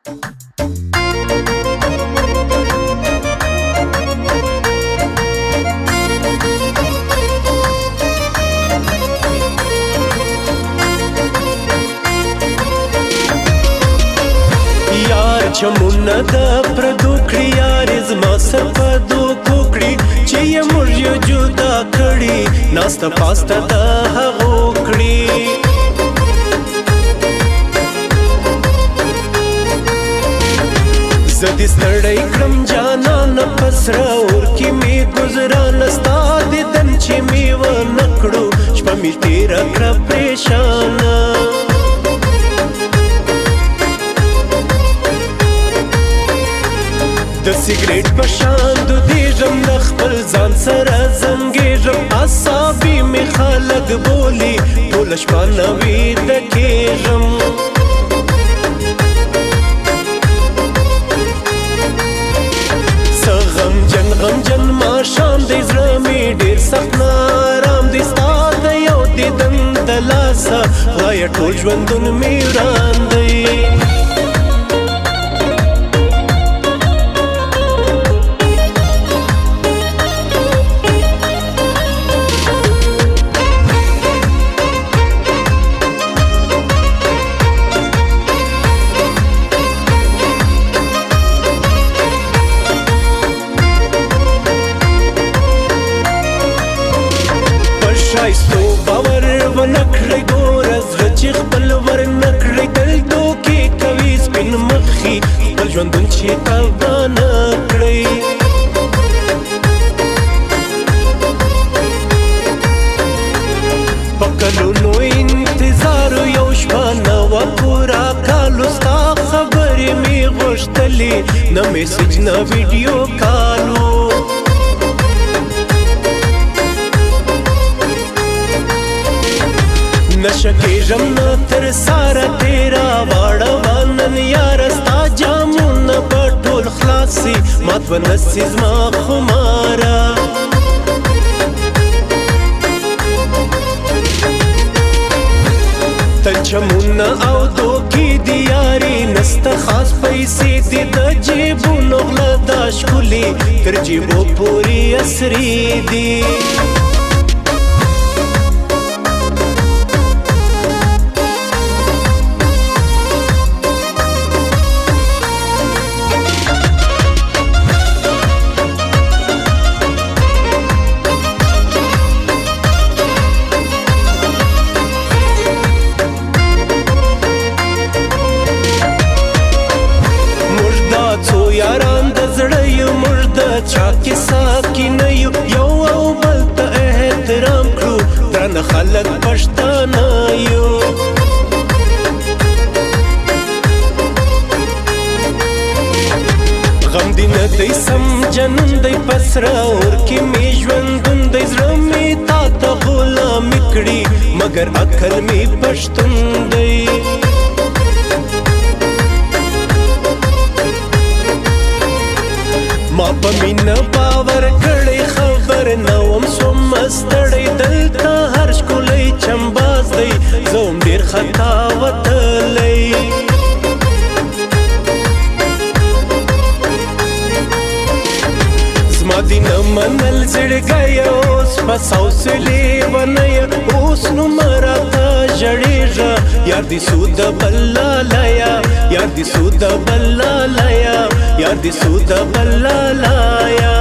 چمونه د پردو کړي یارې زما سر په دوکو کړي چې یې موږ یې جدا کړي ناسته پاسته د هغو کړي زه دې ستړی کړم جانانه په سره اور کې مې ګزرانه ستا دیدن چې مې ونه کړو شپه مې تېره کړه پریشانه د سیګریټ په شان دودېږم د خپل ځان سره زنګېږم اعصابي مې خلک بولي ټوله شپه نه ویده کېږم څه غمجن ماښام دی زړه مې ډېر سخت نارام دی ستا د یو دیدن د لاسه غایه ټول ژوندون مې وران دی ښایستو باور ونه کړی ګوره زړه چې خپل ورنه کړی تل دوکې کوي سپین مخي خپل ژوندون چې تباه نه کړی په کلونو انتظار یو شپه نه وه پوره کالو ستا خبرې مې غوښتلې نه میسج نه ویډیو کالو نشه کېږم نه تر ساره تېره واړوه نن یاره ستا جامونه به ټول خلاصي مات به نسي زما خماره تل چمونه او دوکې دي یاري نسته خاص پیسې دي د جیبونو غله دا ښکلي تر جیبو پورې عصري دي یاران د زړه یو موږ د چا کیسه کې نه یو یو او بل ته احترام کړو درانه خلک پښتانه یو غم دې نه دی سم جنون دی په سره اور کې مې ژوندون دی زړه مې تا ته غلامي کړي مګر عقل مې پښتون دی ما په مینه باور کړی خبر نه وم سوم ستړی دلته هر ښکلی چمباز دی زه هم ډېر خطا وتلی زما دې نه منل زړګیه اوس بس حوصلې ونیه اوس نو مه راته ژړېږه یار دې سود بل لالیه یار دې سود بل لالیه یار دې سود بل لالیه